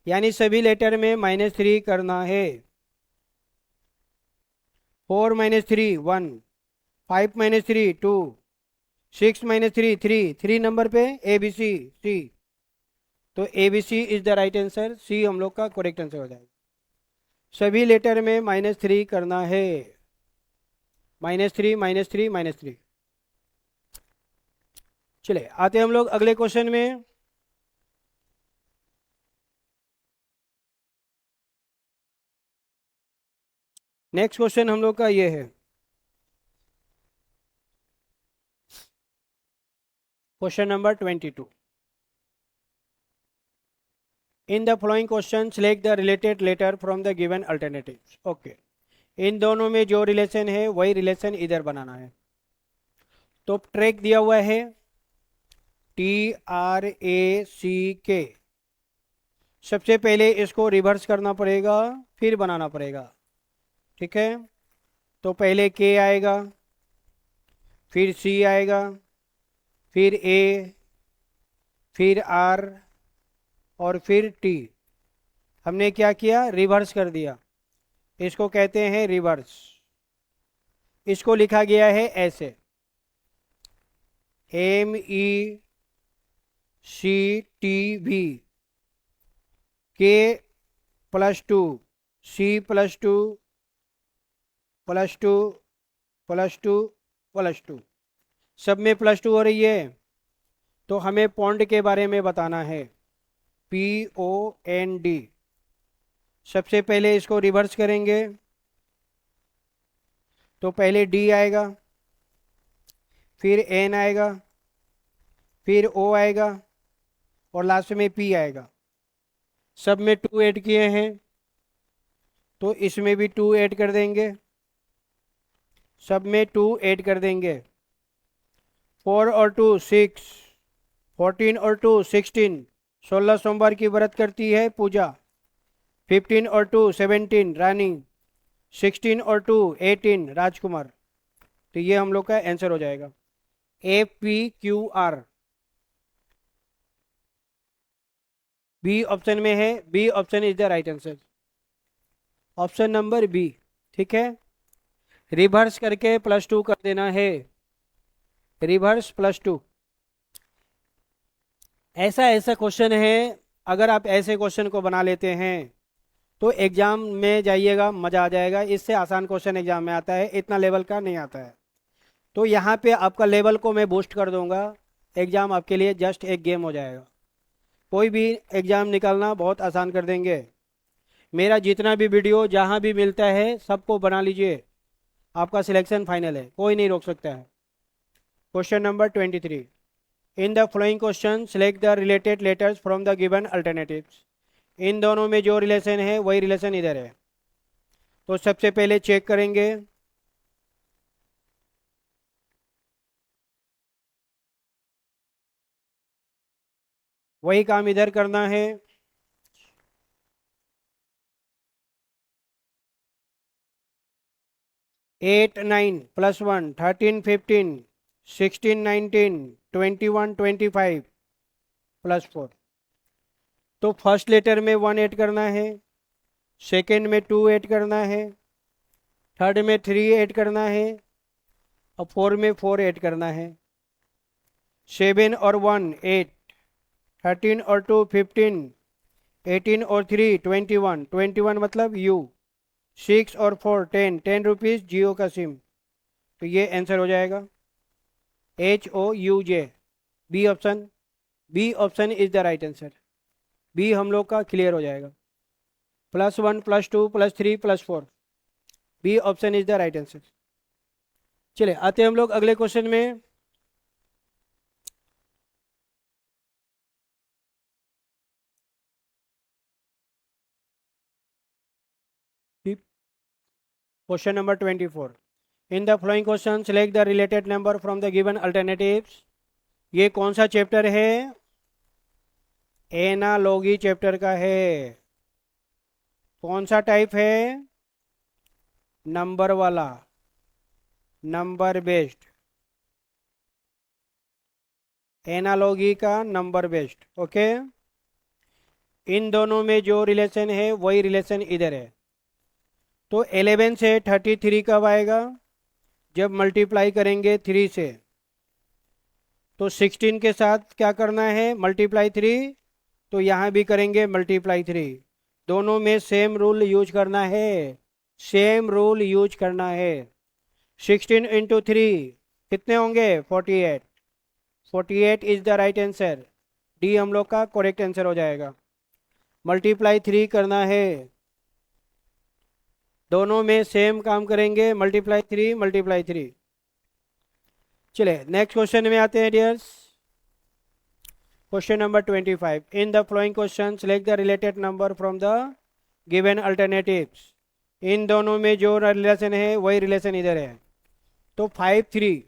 यानी सभी लेटर में -3 करना है। 4 -3 1, 5 -3 2, 6 -3 3, 3 नंबर पे ए बी सी सी। तो A B C is the right answer, C हम लोग का करेक्ट आंसर हो जाएगा। सभी लेटर में -3 करना है। -3 -3 -3। चले आते हम लोग अगले क्वेश्चन में। नेक्स्ट क्वेश्चन हम लोग का ये है, question number 22। In the following question select the related letter from the given alternatives. Okay, इन दोनों में जो रिलेशन है वही रिलेशन इधर बनाना है। तो ट्रैक दिया हुआ है TRACK। सबसे पहले इसको रिवर्स करना पड़ेगा, फिर बनाना पड़ेगा। ठीक है, तो पहले K आएगा, फिर C आएगा, फिर A, फिर R और फिर T। हमने क्या किया? रिवर्स कर दिया। इसको कहते हैं रिवर्स। इसको लिखा गया है ऐसे, MECTV, K +2 C +2 +2 +2 +2, सब में +2 हो रही है। तो हमें पॉन्ड के बारे में बताना है, POND। सबसे पहले इसको रिवर्स करेंगे, तो पहले D आएगा, फिर N आएगा, फिर O आएगा और लास्ट में P आएगा। सब में 2 ऐड किए हैं, तो इसमें भी 2 ऐड कर देंगे, सब में 2 ऐड कर देंगे। 4 और 2 6, 14 और 2 16, 16 सोमवार की व्रत करती है पूजा। 15 और 2 17 रानी, 16 और 2 18 राजकुमार। तो ये हम लोग का आंसर हो जाएगा, APQR। बी ऑप्शन में है, B option is the right answer, option number B. ठीक है, रिवर्स करके +2 कर देना है, रिवर्स +2। ऐसा ऐसा क्वेश्चन है, अगर आप ऐसे क्वेश्चन को बना लेते हैं तो एग्जाम में जाइएगा, मजा आ जाएगा। इससे आसान क्वेश्चन एग्जाम में आता है, इतना लेवल का नहीं आता है। तो यहाँ पे आपका लेवल को मैं बूस्ट कर दूंगा, एग्जाम आपके लिए जस्ट एक गेम हो जाएगा। कोई भी एग्जाम निकालना बहुत आसान कर देंगे। मेरा जितना भी वीडियो जहाँ भी मिलता है सबको बना लीजिए, आपका सिलेक्शन फाइनल है, कोई नहीं रोक सकता है। Question number 23। In the following question select the related letters from the given alternatives. इन दोनों में जो रिलेशन है वही रिलेशन इधर है। तो सबसे पहले चेक करेंगे, वही काम इधर करना है। 8 9 +1 13 15 16 19 21 25 +4। तो फर्स्ट लेटर में 1 ऐड करना है, सेकेंड में 2 ऐड करना है, थर्ड में 3 ऐड करना है और 4 में 4 ऐड करना है। 7 और 1 8, 13 और 2 15, 18 और 3 21, 21 मतलब यू, 6 और 4 10, 10 रुपीज़ जियो का सिम। तो ये आंसर हो जाएगा HOUJ, B option. B option is the right answer. B हम लोग का क्लियर हो जाएगा। +1 +2 +3 +4, B option is the right answer. चलिए आते हैं हम लोग अगले क्वेश्चन में। Question number 24। In the following question select the related number from the given alternatives. ये कौन सा चैप्टर है? एनालॉजी चैप्टर का है। कौन सा टाइप है? नंबर वाला, नंबर बेस्ड। एनालॉजी का नंबर बेस्ड। ओके, इन दोनों में जो रिलेशन है वही रिलेशन इधर है। तो 11 से 33 कब आएगा? जब मल्टीप्लाई करेंगे 3 से। तो 16 के साथ क्या करना है? मल्टीप्लाई 3। तो यहाँ भी करेंगे मल्टीप्लाई 3। दोनों में सेम रूल यूज करना है, सेम रूल यूज करना है। 16 इंटू 3 कितने होंगे? 48। 48 is the right answer. D हम लोग का करेक्ट आंसर हो जाएगा। मल्टीप्लाई 3 करना है, दोनों में सेम काम करेंगे, मल्टीप्लाई 3 मल्टीप्लाई 3। चले नेक्स्ट क्वेश्चन में आते हैं dears. Question number 25। In the following question select the related number from the given alternatives. इन दोनों में जो रिलेशन है वही रिलेशन इधर है। तो 5 3,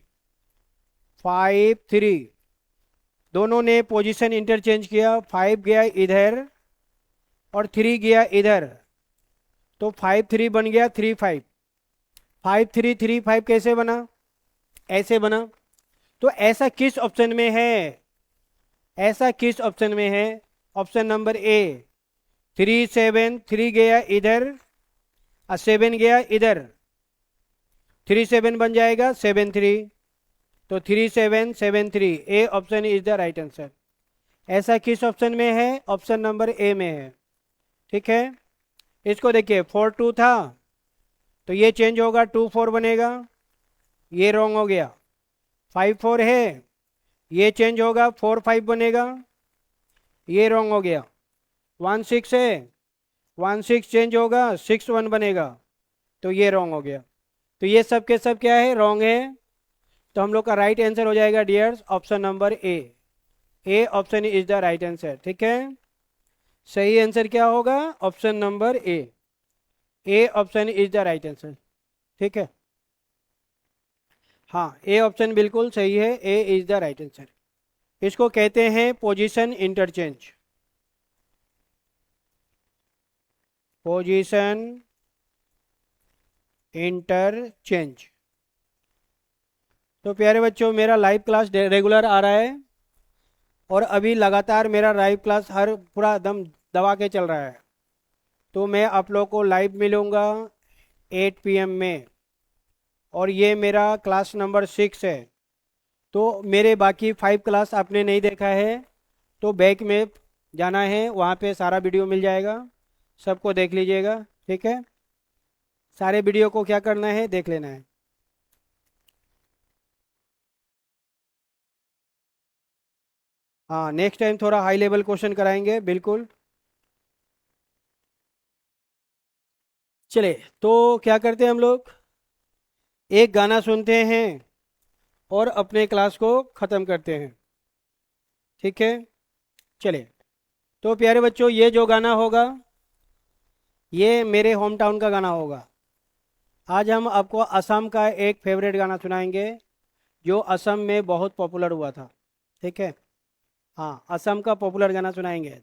5 3, दोनों ने पोजीशन इंटरचेंज किया। 5 गया इधर और 3 गया इधर। तो 5 3 बन गया 3 5। 5 3 3 5 कैसे बना? ऐसे बना। तो ऐसा किस ऑप्शन में है? ऐसा किस ऑप्शन में है? Option number A. 3 7, 3 गया इधर और 7 गया इधर। 3 7 बन जाएगा 7 3। तो 3 7 7 3, ए option is the right answer. ऐसा किस ऑप्शन में है? ऑप्शन नंबर ए में है। ठीक है, इसको देखिए 4 2 था तो ये चेंज होगा 2 4 बनेगा, ये रॉन्ग हो गया। 5 4 है, ये चेंज होगा 4 5 बनेगा, ये रॉन्ग हो गया। 1 6 है, 1 6 चेंज होगा 6 1 बनेगा, तो ये रॉन्ग हो गया। तो ये सब के सब क्या है? रॉन्ग है। तो हम लोग का राइट आंसर हो जाएगा dears option number A. A option is the right answer. ठीक है, सही आंसर क्या होगा? Option number A. A option is the right answer. ठीक है, हाँ ए ऑप्शन बिल्कुल सही है। ए इज द राइट आंसर। इसको कहते हैं पोजीशन इंटरचेंज। Position interchange. तो प्यारे बच्चों, मेरा लाइव क्लास रेगुलर आ रहा है और अभी लगातार मेरा लाइव क्लास हर पूरा दम दबा के चल रहा है। तो मैं आप लोग को लाइव मिलूँगा 8 PM में, और ये मेरा क्लास नंबर 6 है। तो मेरे बाकी 5 क्लास आपने नहीं देखा है तो बैक में जाना है, वहाँ पे सारा वीडियो मिल जाएगा, सबको देख लीजिएगा। ठीक है, सारे वीडियो को क्या करना है? देख लेना है। हाँ, नेक्स्ट टाइम थोड़ा हाई लेवल क्वेश्चन कराएंगे बिल्कुल। चले, तो क्या करते हैं हम लोग? एक गाना सुनते हैं और अपने क्लास को ख़त्म करते हैं। ठीक है, चले। तो प्यारे बच्चों, ये जो गाना होगा ये मेरे होम टाउन का गाना होगा। आज हम आपको असम का एक फेवरेट गाना सुनाएंगे जो असम में बहुत पॉपुलर हुआ था। ठीक है, हाँ असम का पॉपुलर गाना सुनाएंगे।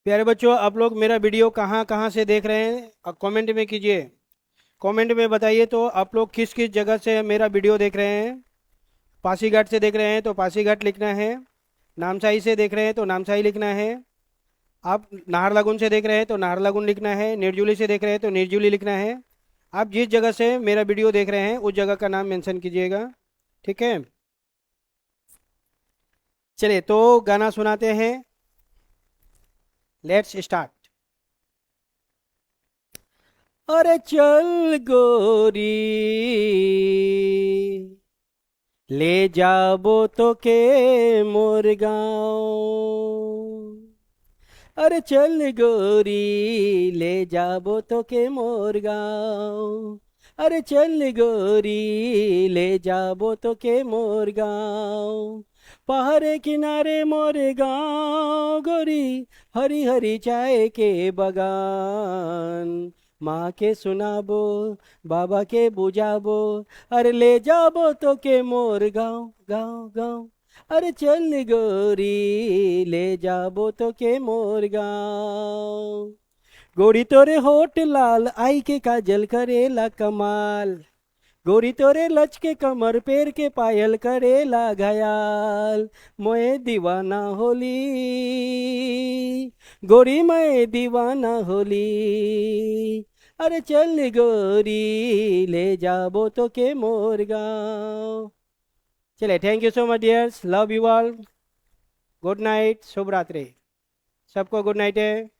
प्यारे बच्चों, आप लोग मेरा वीडियो कहाँ कहाँ से देख रहे हैं कमेंट में कीजिए। कमेंट में बताइए तो आप लोग किस किस जगह से मेरा वीडियो देख रहे हैं। पासीघाट से देख रहे हैं तो पासीघाट लिखना है। नामसाई से देख रहे हैं तो नामसाई लिखना है। आप नाहरलगुन से देख रहे हैं तो नाहरलगुन लिखना है। निर्जुली से देख रहे हैं तो निर्जुली लिखना है। आप जिस जगह से मेरा वीडियो देख रहे हैं उस जगह का नाम मेंशन कीजिएगा। ठीक है, चलिए तो गाना सुनाते हैं। Let's start. अरे चल गोरी ले जाबो तो के मोर गाँव। अरे चल गोरी ले जाबो तो के मोर गाँव। अरे चल गोरी ले जाबो तो के मोर गाँव। पहाड़े किनारे मोर गाँव गोरी, हरी हरी चाय के बगान। माँ के सुनाबो, बाबा के बुझाबो, अरे ले जाबो तो के मोर गाँव गाँव गाँव। अरे चल गोरी ले जाबो तो के मोर गाँव। गोरी तोरे होठ लाल आई के काजल करेला कमाल। गोरी तोरे लच के कमर पैर के पायल करेला घयाल। मोए दीवाना होली गोरी, मैं दीवाना होली। अरे चल गोरी ले जाबो तो के मोर गाँव। चलिए, thank you so much dears, love you all. Good night, शुभ रात्रि। सबको गुड नाइट है।